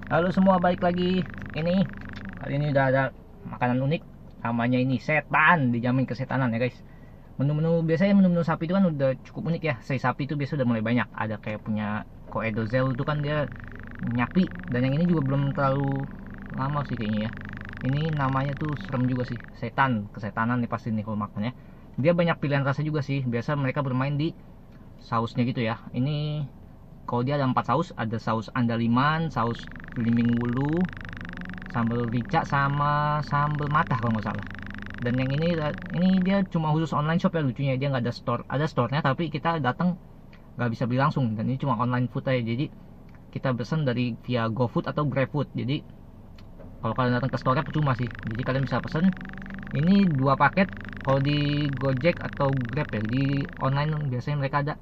Halo semua, balik lagi. Ini Kali ini udah ada makanan unik. Namanya ini setan, dijamin kesetanan ya guys. Biasanya menu-menu sapi itu kan udah cukup unik ya. Sei sapi itu biasa udah mulai banyak. Ada kayak punya Koedozel itu kan dia nyapi. Dan yang ini juga belum terlalu lama sih kayaknya ya. Ini namanya tuh serem juga sih. Setan, kesetanan nih pasti nih kalau makannya. Dia banyak pilihan rasa juga sih. Biasa mereka bermain di sausnya gitu ya. Ini kalau dia ada 4 saus, ada saus andaliman, saus belimbing wulu, sambal rica, sama sambal matah kalau nggak salah. Dan yang ini dia cuma khusus online shop ya, lucunya dia nggak ada store. Ada store-nya tapi kita datang nggak bisa beli langsung, dan ini cuma online food aja. Jadi kita pesan dari via GoFood atau GrabFood. Jadi kalau kalian datang ke store-nya percuma sih. Jadi kalian bisa pesan ini 2 paket. Kalau di Gojek atau Grab ya, di online biasanya mereka ada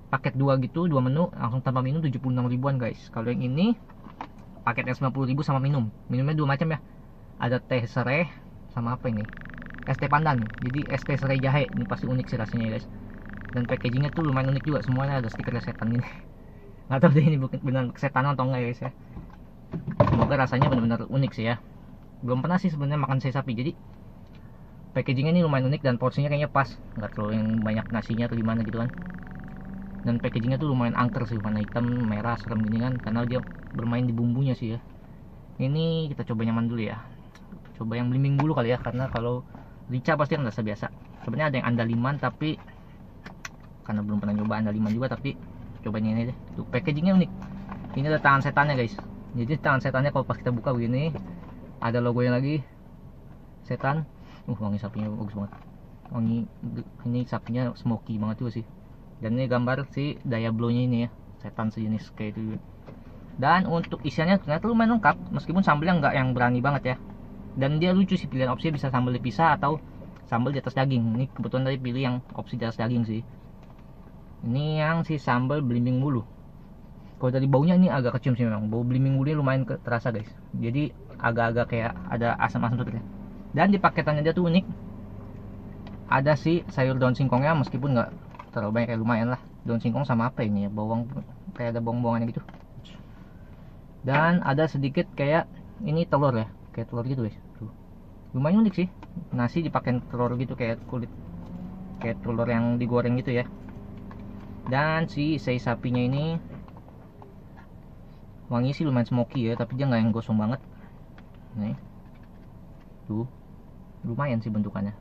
paket 2 gitu, 2 menu langsung tanpa minum 76 ribuan guys. Kalau yang ini paketnya 90 ribu sama minum. Minumnya 2 macam ya. Ada teh serai sama apa ini? Es teh pandan. Jadi es teh serai jahe. Ini pasti unik sih rasanya guys. Dan packagingnya tuh lumayan unik juga. Semuanya ada stiker setan gini. Nggak tahu deh ini benar kesetanan atau enggak ya guys ya. Semoga rasanya benar-benar unik sih ya. Belum pernah sih sebenarnya makan sei sapi. Jadi packagingnya ini lumayan unik dan porsinya kayaknya pas. Nggak terlalu yang banyak nasinya atau gimana gitu kan. Dan packagingnya tuh lumayan angker sih, warna hitam merah serem gini kan, karena dia bermain di bumbunya sih ya. Ini kita coba nyaman dulu ya, coba yang belimbing dulu kali ya, karena kalau rica pasti kan rasa biasa. Sebenarnya ada yang andaliman tapi karena belum pernah nyoba andaliman juga, tapi cobain ini deh. Tuh packagingnya unik. Ini ada tangan setannya guys. Jadi tangan setannya kalau pas kita buka begini ada logonya lagi setan. Wangi sapinya bagus banget. Wangi ini sapinya smoky banget juga sih. Dan ini gambar si Diablo-nya ini ya, setan sejenis kayak itu. Dan untuk isiannya ternyata lumayan lengkap, meskipun sambalnya nggak yang berani banget ya. Dan dia lucu sih, pilihan opsi bisa sambal dipisah atau sambal di atas daging. Ini kebetulan tadi pilih yang opsi di atas daging sih. Ini yang si sambal belimbing bulu. Kalau dari baunya ini agak kecium sih memang. Bau belimbing bulunya lumayan terasa guys. Jadi agak-agak kayak ada asam-asam sedikit. Dan di paketannya dia tuh unik. Ada si sayur daun singkongnya, meskipun nggak terlalu banyak, lumayan lah. Daun singkong sama apa ini ya, bawang, kayak ada bawang-bawangannya gitu. Dan ada sedikit kayak ini telur ya, kayak telur gitu guys. Tuh. Lumayan unik sih, nasi dipakai telur gitu, kayak kulit, kayak telur yang digoreng gitu ya. Dan si sei sapinya ini wangi sih lumayan smoky ya, tapi dia nggak yang gosong banget. Nih tuh, lumayan sih bentukannya.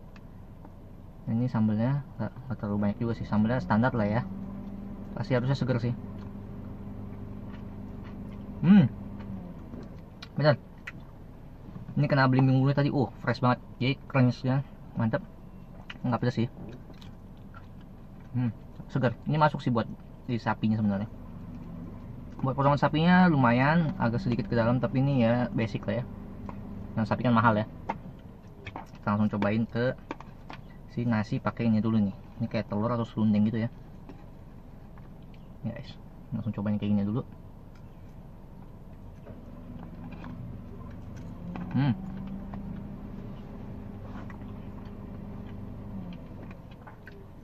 Ini sambelnya nggak terlalu banyak juga sih, sambelnya standar lah ya, pasti harusnya seger sih. Bener, ini kena belimbing bulu tadi, fresh banget, jadi crunchnya mantap, nggak pedas sih. Seger, ini masuk sih buat di sapinya sebenarnya. Buat potongan sapinya lumayan agak sedikit ke dalam, tapi ini ya basic lah ya, yang sapi kan mahal ya. Kita langsung cobain ke si nasi pakai ini dulu nih. Ini kayak telur atau serundeng gitu ya. Ya guys, langsung cobain kayak gini dulu.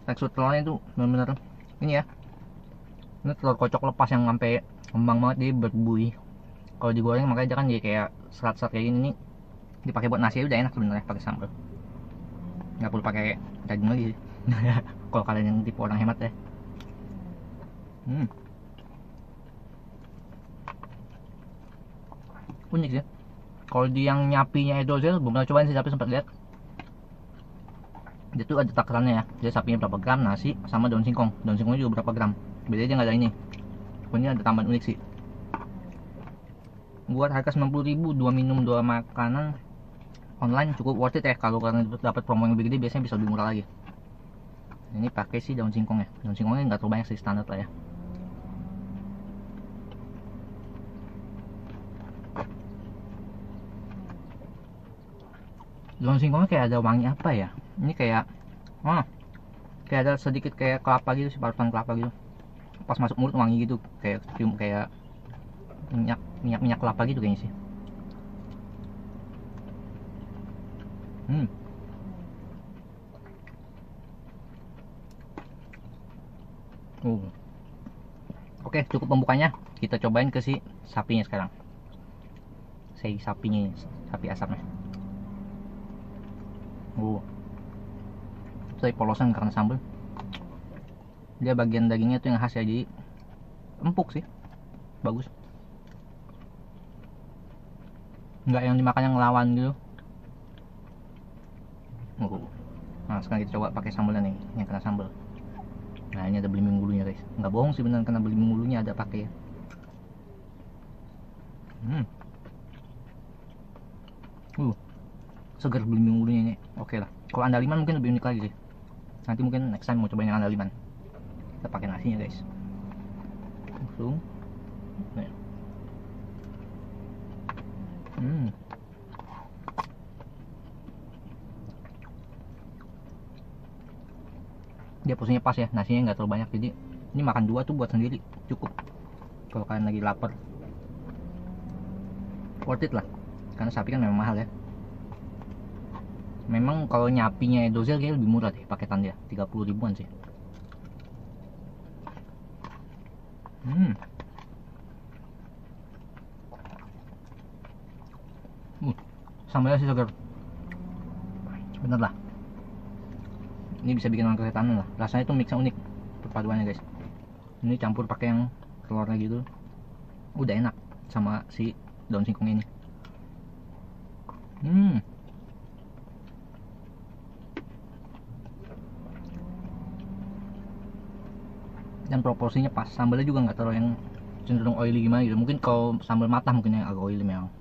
Tekstur telurnya itu benar-benar ini ya. Ini telur kocok lepas yang sampai kembang banget, dia berbuih. Kalau digoreng makanya dia kan jadi kayak serat-serat kayak gini nih. Dipakai buat nasi udah enak sebenarnya pakai sambal. Nggak perlu pakai daging lagi. Kalau kalian yang tipe orang hemat ya. Unik sih. Kalau di yang nyapinya Edozel belum pernah cobain sih, tapi sempat lihat. Dia tuh ada takarannya ya. Dia sapinya berapa gram, nasi sama daun singkong. Daun singkongnya juga berapa gram. Bedanya dia nggak ada ini. Pokoknya ada tambahan unik sih. Buat harga 90.000, 2 minum 2 makanan online cukup worth it ya. Kalau kalian dapat promo yang lebih gede biasanya bisa lebih murah lagi. Ini pakai sih daun singkong ya. Daun singkongnya nggak terlalu banyak sih, standar lah ya. Daun singkongnya kayak ada wangi apa ya? Ini kayak kayak ada sedikit kayak kelapa gitu sih, parutan kelapa gitu. Pas masuk mulut wangi gitu, kayak cium kayak minyak kelapa gitu kayaknya sih. Oke, cukup pembukanya. Kita cobain ke si sapinya sekarang. sei sapinya, sapi asapnya. Tapi polosan karena sambal. Dia bagian dagingnya tuh yang khas ya, jadi empuk sih, bagus. Nggak yang dimakan yang ngelawan gitu. Nah sekarang kita coba pakai sambalnya nih, yang kena sambal. Nah ini ada belimbing bulunya guys, nggak bohong sih beneran kena belimbing bulunya ada pakai. Segar belimbing bulunya ini, oke lah. Kalau andaliman mungkin lebih unik lagi sih. Nanti mungkin next time mau cobain yang andaliman. Kita pakai nasinya guys. Langsung. Nih. Dia porsinya pas ya, nasinya nggak terlalu banyak, jadi ini makan dua tuh buat sendiri cukup. Kalau kalian lagi lapar, worth it lah. Karena sapi kan memang mahal ya. Memang kalau nyapinya Edozel kayaknya lebih murah deh paketan dia, 30 ribuan sih. Sambalnya sih segar. Bener lah. Ini bisa bikin orang kesetanan lah. Rasanya tuh mix yang unik perpaduannya guys. Ini campur pakai yang telurnya gitu, udah enak sama si daun singkong ini. Dan proporsinya pas, sambalnya juga nggak terlalu yang cenderung oily gimana gitu. Mungkin kalau sambal matah mungkin yang agak oily memang.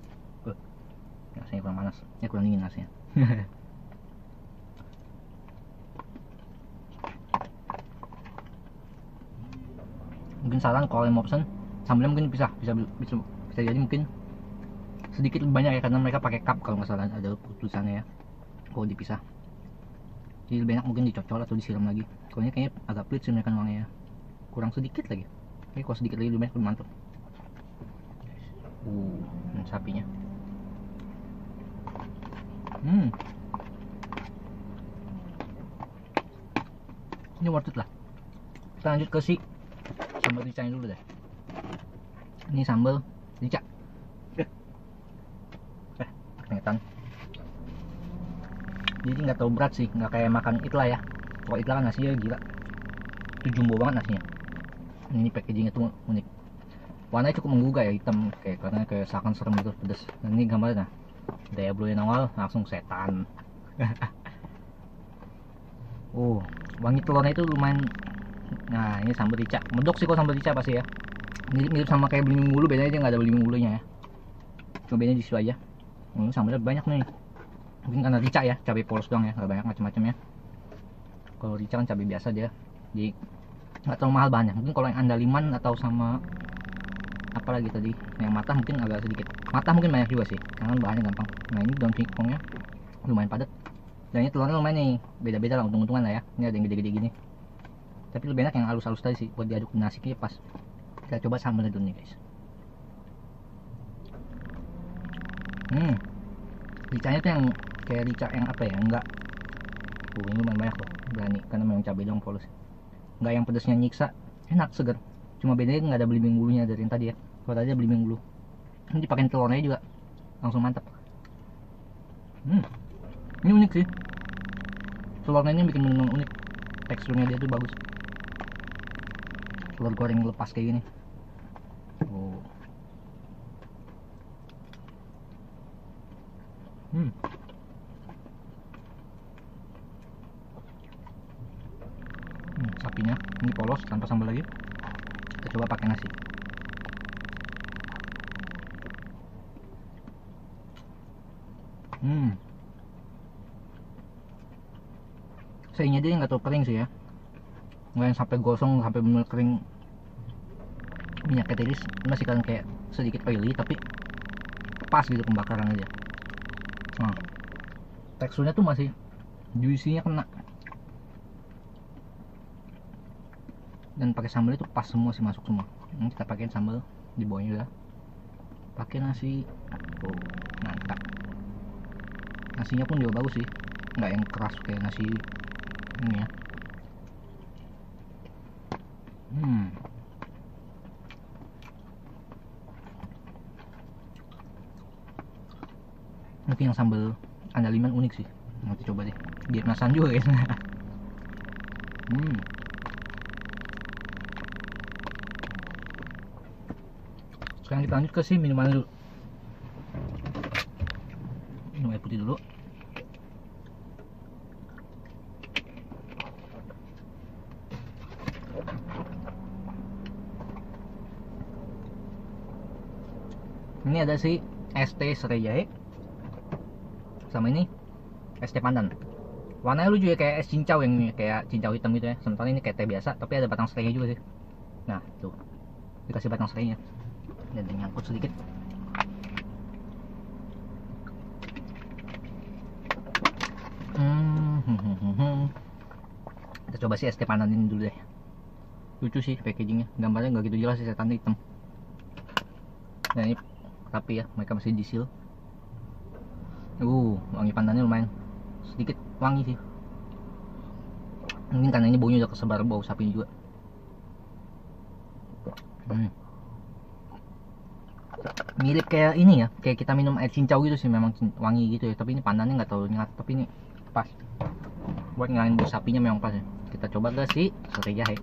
Nasinya kurang panas, ya kurang dingin nasinya. Mungkin saran kalau yang mau pesen sambalnya mungkin bisa jadi mungkin sedikit lebih banyak ya, karena mereka pakai cup kalau nggak salah ada tulisannya ya, kalau dipisah. Jadi lebih enak mungkin dicocol atau disiram lagi. Kalau ini kayaknya agak pelit sih mereka nuangnya ya, kurang sedikit lagi. Tapi kalau sedikit lagi lebih banyak lebih mantap. Sapinya. Ini worth it lah. Kita lanjut ke si sambal ricanya dulu deh. Ini sambal rica. Keringetan. Jadi nggak terlalu berat sih, nggak kayak makan itlah ya. Kalau itlah kan nasinya gila, itu jumbo banget nasinya. Ini packagingnya tuh unik. Warnanya cukup menggugah ya, hitam karena kayak seakan serem gitu, pedes. Dan ini gambarnya, nah, daya bulunya nongol langsung setan. Wangi telurnya itu lumayan. Nah ini sambal rica, medok sih kok sambal rica pasti ya. Mirip sama kayak belimbing bulu, bedanya dia nggak ada belimbing bulunya ya. Cobainnya di situ aja. Sambalnya banyak nih. Mungkin karena rica ya, cabai polos doang ya, nggak banyak macam-macamnya. Kalau rica kan cabai biasa dia, jadi nggak terlalu mahal banyak. Mungkin kalau yang andaliman atau sama apa lagi tadi yang matah mungkin agak sedikit. Matah mungkin banyak juga sih, karena bahannya gampang. Nah ini daun singkongnya lumayan padat. Dan ini telurnya lumayan nih, beda-beda lah untung-untungan lah ya. Ini ada yang gede-gede gini. Tapi lebih enak yang halus-halus tadi sih, buat diaduk nasi kayaknya pas. Kita coba sambalnya dulu nih guys. Ricanya tuh yang kayak rica yang apa ya, enggak. Ini lumayan banyak loh, berani, karena memang cabai dong polos. Enggak yang pedasnya nyiksa, enak, segar. Cuma bedanya nggak ada belimbing bulunya dari yang tadi ya. Kalau tadi ada belimbing bulu, ini dipakein telurnya juga, langsung mantap. Ini unik sih, telurnya ini bikin bener unik, teksturnya dia tuh bagus. Telur goreng lepas kayak gini. Sapinya ini polos tanpa sambal lagi. Kita coba pakai nasi. Sayangnya dia nggak terlalu kering sih ya, nggak yang sampai gosong sampai benar kering. Minyaknya tiris, masih kan kayak sedikit oily tapi pas gitu pembakaran aja. Teksturnya tuh masih juicy-nya kena. Dan pakai sambal itu pas semua sih, masuk semua. Ini kita pakai sambal di bawahnya udah. Pakai nasi. Mantap. Nasinya pun juga bagus sih, nggak yang keras kayak nasi ini ya. Mungkin yang sambal andaliman unik sih, nanti coba deh, biar penasaran juga guys. Sekarang kita lanjut ke si minuman dulu. Minum air putih dulu. Ini ada si ST serai jahe, sama ini ST pandan. Warnanya lucu ya, kayak es cincau, yang kayak cincau hitam gitu ya. Sementara ini kayak teh biasa, tapi ada batang serainya juga sih. Nah tuh, dikasih batang serainya dan nyangkut sedikit. Kita coba si ST pandan ini dulu deh. Lucu sih packagingnya, gambarnya nggak gitu jelas sih, setan hitam. Dan ini tapi ya, mereka masih di seal. Wangi pandannya lumayan, sedikit wangi sih. Mungkin karena ini baunya udah kesebar bau sapi juga. Mirip kayak ini ya, kayak kita minum air cincau gitu sih, memang wangi gitu ya. Tapi ini pandannya nggak terlalu nyengat, tapi ini pas buat ngilangin bau sapinya, memang pas ya. Kita coba ke si serai jahe.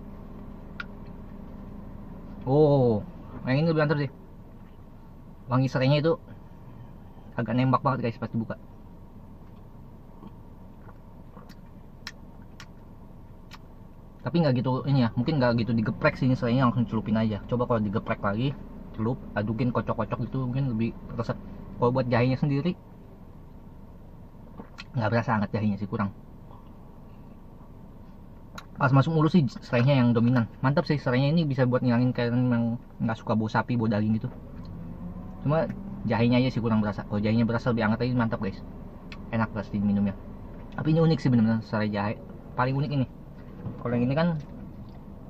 Yang ini lebih mantap sih. Wangi serainya itu agak nembak banget guys pas dibuka. Tapi nggak gitu ini ya, mungkin nggak gitu digeprek sih, ini serainya langsung celupin aja. Coba kalau digeprek lagi, celup, adukin, kocok-kocok gitu, mungkin lebih resep. Kalau buat jahenya sendiri nggak berasa hangat jahenya sih, kurang. Pas masuk mulut sih serainya yang dominan. Mantap sih serainya, ini bisa buat ngilangin kayak yang nggak suka bau sapi, bau daging gitu. Cuma jahenya aja sih kurang berasa. Kalau jahenya berasa lebih hangat lagi, mantap guys. Enak pasti minumnya. Tapi ini unik sih bener-bener serai jahe. Paling unik ini. Kalau yang ini kan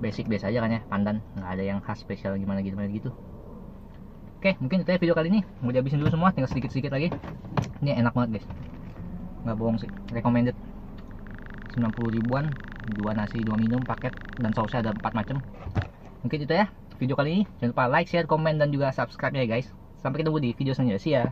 basic biasa aja kan ya, pandan. Nggak ada yang khas spesial gimana gitu. Oke, mungkin itu ya video kali ini. Mau dihabisin dulu semua, tinggal sedikit-sedikit lagi. Ini enak banget guys. Nggak bohong sih. Recommended. 90 ribuan. 2 nasi, 2 minum, paket. Dan sausnya ada 4 macam. Mungkin itu ya video kali ini. Jangan lupa like, share, komen, dan juga subscribe ya guys. Sampai ketemu di video selanjutnya. See ya.